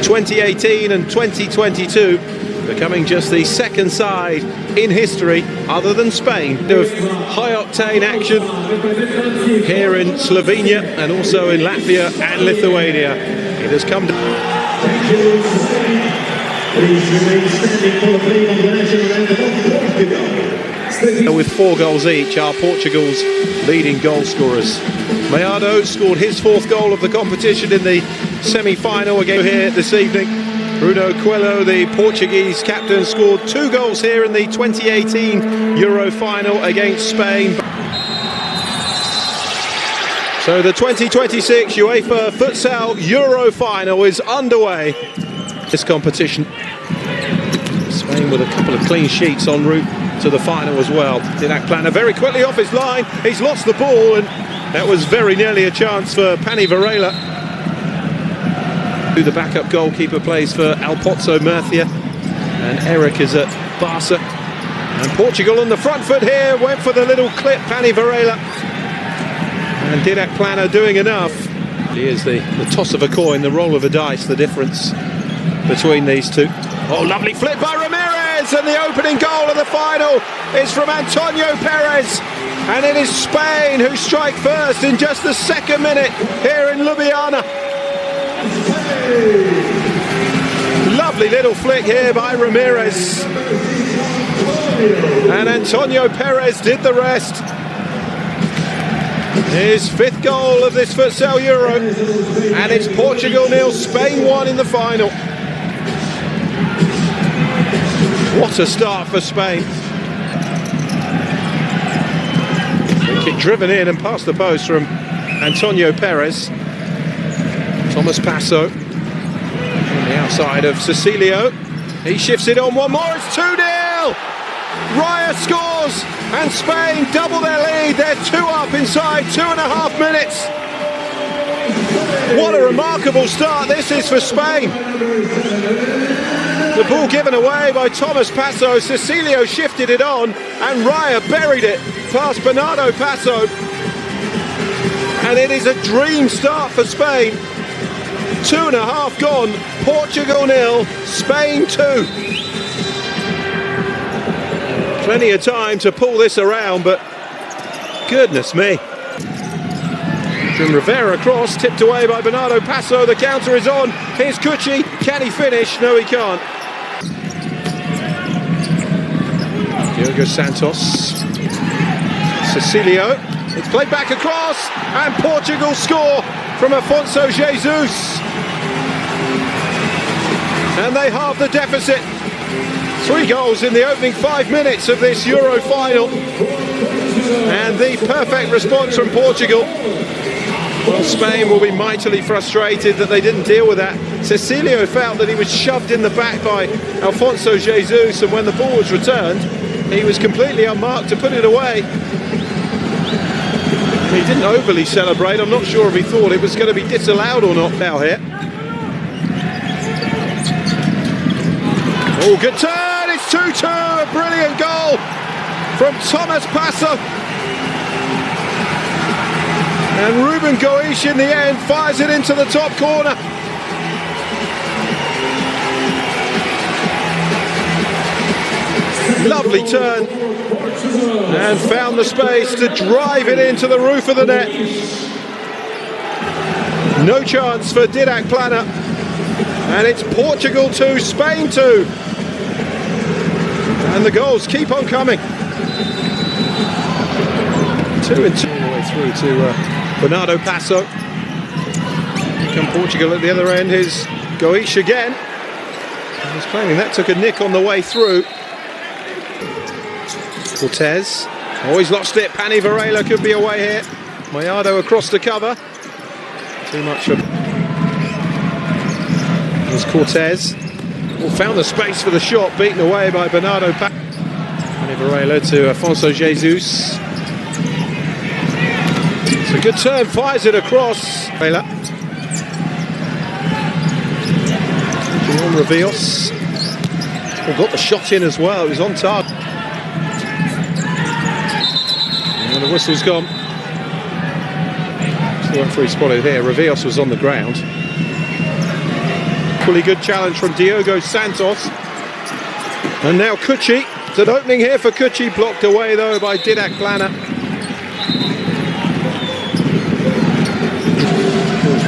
2018 and 2022 becoming just the second side in history, other than Spain, of high-octane action here in Slovenia and also in Latvia and Lithuania. It has come to... With 4 goals each are Portugal's leading goal scorers. Mayado scored his 4th goal of the competition in the semi-final again here this evening. Bruno Coelho, the Portuguese captain, scored 2 goals here in the 2018 Euro final against Spain. So the 2026 UEFA Futsal EURO final is underway. This competition, Spain with a couple of clean sheets en route to the final as well. Didac Plana very quickly off his line. He's lost the ball, and that was very nearly a chance for Pani Varela. The backup goalkeeper plays for Alpozzo Murcia, and Eric is at Barca. And Portugal on the front foot here, went for the little clip, Pani Varela. And Didac Plana doing enough. Here's the toss of a coin, the roll of a dice, the difference between these two. Oh, lovely flip by Ramirez, and the opening goal of the final is from Antonio Perez. And it is Spain who strike first in just the 2nd minute here in Ljubljana. Lovely little flick here by Ramirez, and Antonio Perez did the rest. His 5th goal of this Futsal Euro, and it's Portugal 0, Spain 1 in the final. What a start for Spain. Kick driven in and past the post from Antonio Perez. Thomas Passo on the outside of Cecilio. He shifts it on one more. It's 2-0. Raya scores, and Spain double their lead. They're 2 up inside 2.5 minutes. What a remarkable start this is for Spain. The ball given away by Thomas Passo. Cecilio shifted it on, and Raya buried it past Bernardo Passo. And it is a dream start for Spain. 2.5 gone, Portugal 0, Spain 2. Plenty of time to pull this around, but goodness me. From Rivera across, tipped away by Bernardo Passo, the counter is on. Here's Cucci, can he finish? No, he can't. Diogo Santos, Cecilio, it's played back across, and Portugal score from Afonso Jesus. And they halve the deficit. 3 goals in the opening 5 minutes of this Euro final. And the perfect response from Portugal. Well, Spain will be mightily frustrated that they didn't deal with that. Cecilio felt that he was shoved in the back by Afonso Jesus, and when the ball was returned, he was completely unmarked to put it away. He didn't overly celebrate. I'm not sure if he thought it was going to be disallowed or not now here. Oh, good turn, it's 2-2, a brilliant goal from Thomas Passo. And Ruben Goish in the end fires it into the top corner. Lovely turn, and found the space to drive it into the roof of the net. No chance for Didac Plana, and it's Portugal 2, Spain 2. And the goals keep on coming. 2-2 all the way through to Bernardo Passo. Here come Portugal at the other end. Here's Goish again. He's claiming that took a nick on the way through. Cortez. Oh, he's lost it. Pani Varela could be away here. Mayado across the cover. Too much for... There's Cortez. Oh, found the space for the shot, beaten away by Bernardo Passo. Pani Varela to Afonso Jesus. It's a good turn, fires it across. Varela. John Revios. Oh, got the shot in as well, it was on target. And the whistle's gone. The referee spotted here, Revios was on the ground. Equally good challenge from Diogo Santos. And now Cucci. It's an opening here for Cucci, blocked away though by Didac Plana.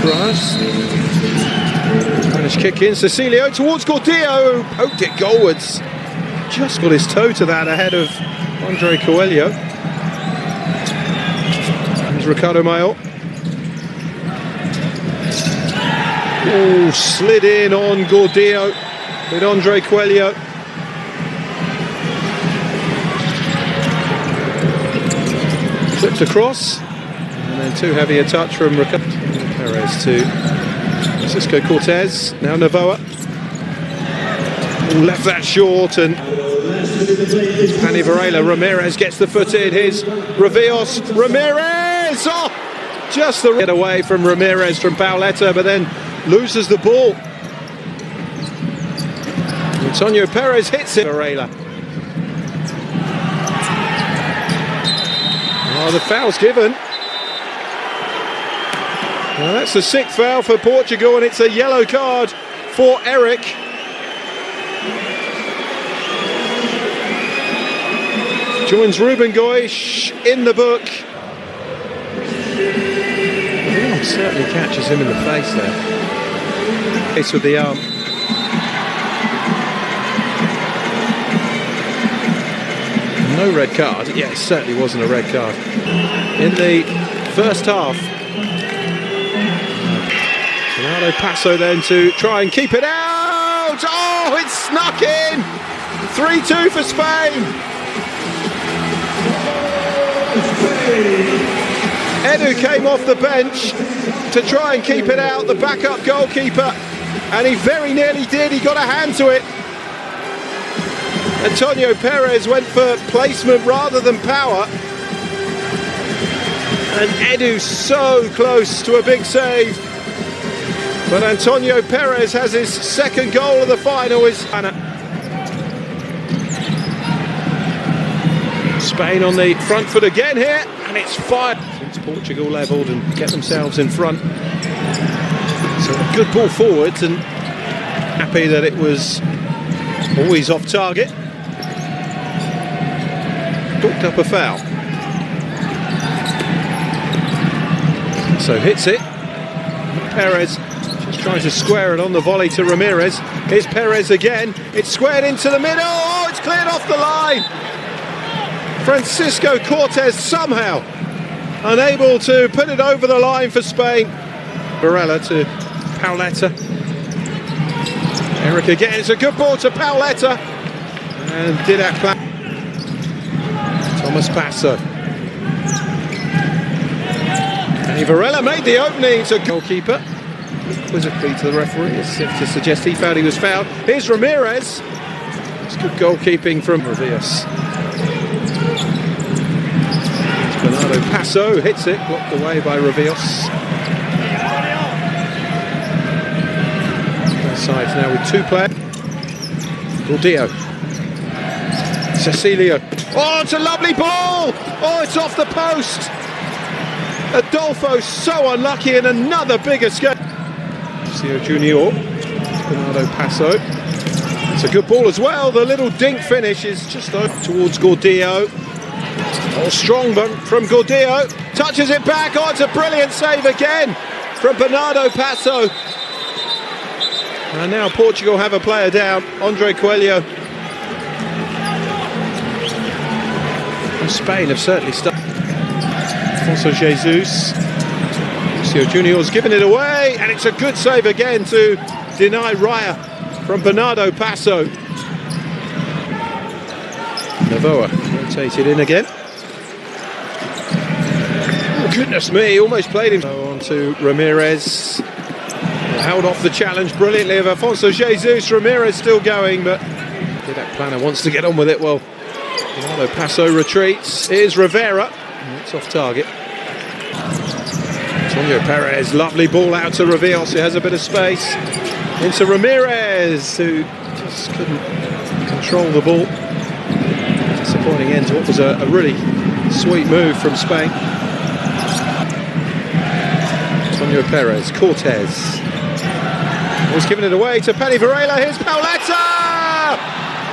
Brass. Spanish kick in, Cecilio towards Gordillo, poked it goalwards. Just got his toe to that ahead of Andre Coelho. There's Ricardo Mayor. Oh, slid in on Gordillo with Andre Coelho. Flipped across, and then too heavy a touch from Ricardo Perez to Francisco Cortez. Now Novoa. Left that short, and Pani Varela. Ramirez gets the foot in. Here's Revios. Ramirez! Oh! Just the get away from Ramirez from Pauleta, but then loses the ball. Antonio Perez hits it. Varela. Oh, the foul's given. Well, that's the sixth foul for Portugal, and it's a yellow card for Eric. Joins Ruben Goisch in the book. Oh, certainly catches him in the face there. Face with the arm. No red card. Yeah, it certainly wasn't a red card. In the first half. Bernardo Passo then to try and keep it out. Oh, it's snuck in. 3-2 for Spain. Edu came off the bench to try and keep it out, the backup goalkeeper, and he very nearly did. He got a hand to it. Antonio Perez went for placement rather than power, and Edu so close to a big save. But Antonio Perez has his second goal of the final. Spain on the front foot again here, and it's fired. Since Portugal levelled and get themselves in front. So a good ball forwards, and happy that it was always off target. Booked up a foul. So hits it. Perez just trying to square it on the volley to Ramirez. Here's Perez again. It's squared into the middle. Oh, it's cleared off the line. Francisco Cortez somehow unable to put it over the line for Spain. Varela to Pauleta. Eric again. It's a good ball to Pauleta. And Didac Plana. Thomas Passo. And Varela made the opening to goalkeeper. Quizzically to the referee as if to suggest he felt he was fouled. Here's Ramirez. It's good goalkeeping from Revios. Bernardo Passo hits it, blocked away by Revios. Both sides now with two players. Gordillo. Cecilio. Oh, it's a lovely ball! Oh, it's off the post! Adolfo so unlucky, and another big escape. Lucio Junior. Bernardo Passo. It's a good ball as well. The little dink finish is just over towards Gordillo. Oh, strong from Gordillo. Touches it back. Oh, it's a brilliant save again from Bernardo Passo. And now Portugal have a player down, Andre Coelho. And Spain have certainly started. Alfonso Jesus. Lucio Junior's given it away, and it's a good save again to deny Raya from Bernardo Passo. Novoa rotated in again. Oh, goodness me, almost played him. On to Ramirez. Held off the challenge brilliantly of Alfonso Jesus. Ramirez still going, but Didac Plana wants to get on with it. Well, Bernardo Passo retreats. Here's Rivera. It's off target. Antonio Perez, lovely ball out to Revios, who has a bit of space. Into Ramirez, who just couldn't control the ball. Disappointing end to what was a really sweet move from Spain. Antonio Perez, Cortez. He's given it away to Penny Varela. Here's Pauletta!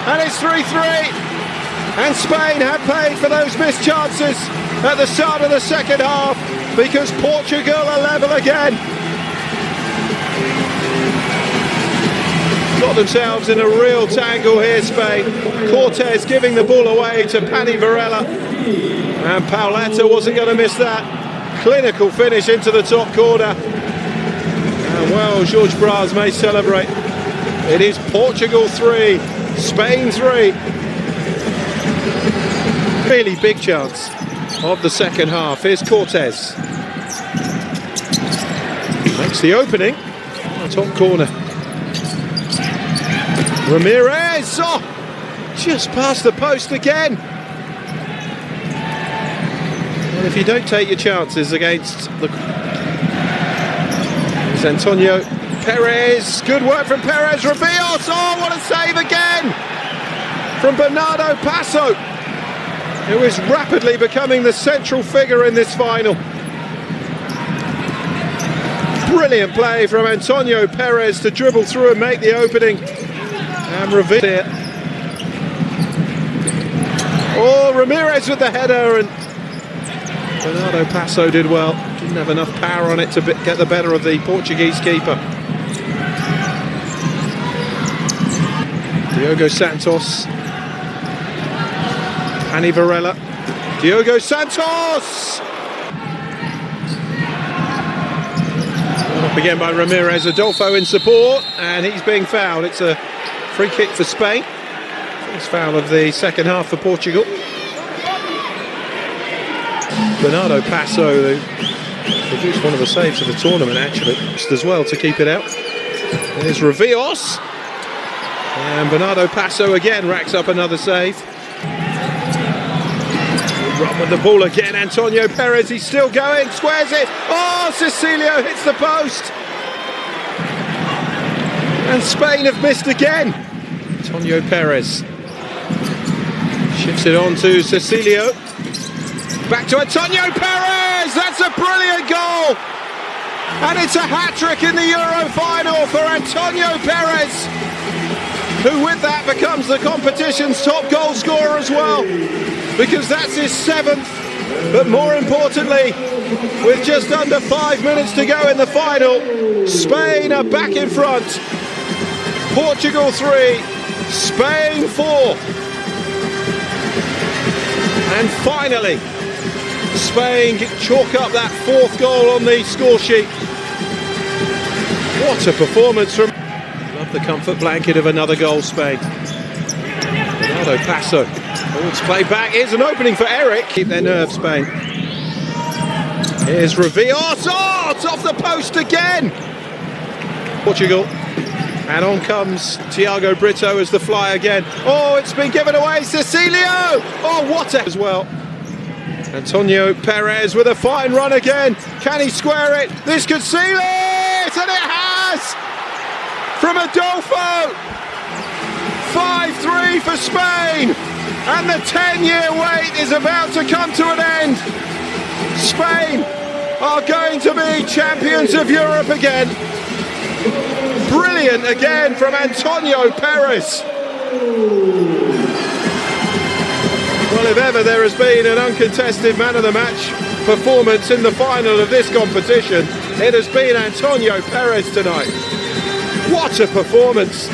And it's 3-3. And Spain have paid for those missed chances at the start of the second half, because Portugal are level again. Got themselves in a real tangle here, Spain. Cortez giving the ball away to Penny Varela. And Pauletta wasn't going to miss that. Clinical finish into the top corner. And well, Jorge Braz may celebrate. It is Portugal 3, Spain 3. Really big chance of the second half. Here's Cortez. Makes the opening. Top corner. Ramirez! Oh! Just past the post again. Well, if you don't take your chances against the... There's Antonio Perez. Good work from Perez. Revios! Oh, what a save again! From Bernardo Passo, who is rapidly becoming the central figure in this final. Brilliant play from Antonio Perez to dribble through and make the opening. And Ramirez. Oh, Ramirez with the header, and Bernardo Passo did well. Didn't have enough power on it to get the better of the Portuguese keeper. Diogo Santos. Penny Varela. Diogo Santos! Up again by Ramirez. Adolfo in support, and he's being fouled. It's a free kick for Spain. First foul of the second half for Portugal. Bernardo Passo, who produced one of the saves of the tournament actually, as well to keep it out. There's Revios. And Bernardo Passo again racks up another save. Run with the ball again, Antonio Perez, he's still going, squares it. Oh, Cecilio hits the post. And Spain have missed again. Antonio Perez shifts it on to Cecilio. Back to Antonio Perez, that's a brilliant goal. And it's a hat-trick in the Euro final for Antonio Perez, who with that becomes the competition's top goal scorer as well, because that's his 7th, but more importantly, with just under 5 minutes to go in the final, Spain are back in front. Portugal 3, Spain 4. And finally, Spain chalk up that 4th goal on the score sheet. What a performance from... Love the comfort blanket of another goal, Spain. Bernardo Passo. Oh, it's played back. Here's an opening for Eric. Keep their nerve, Spain. Here's Revios. Oh, it's off the post again. Portugal. And on comes Thiago Brito as the fly again. Oh, it's been given away. Cecilio. Oh, what a... as well. Antonio Perez with a fine run again. Can he square it? This could seal it! And it has! From Adolfo. 5-3 for Spain. And the 10-year wait is about to come to an end. Spain are going to be champions of Europe again. Brilliant again from Antonio Perez. Well, if ever there has been an uncontested man of the match performance in the final of this competition, it has been Antonio Perez tonight. What a performance!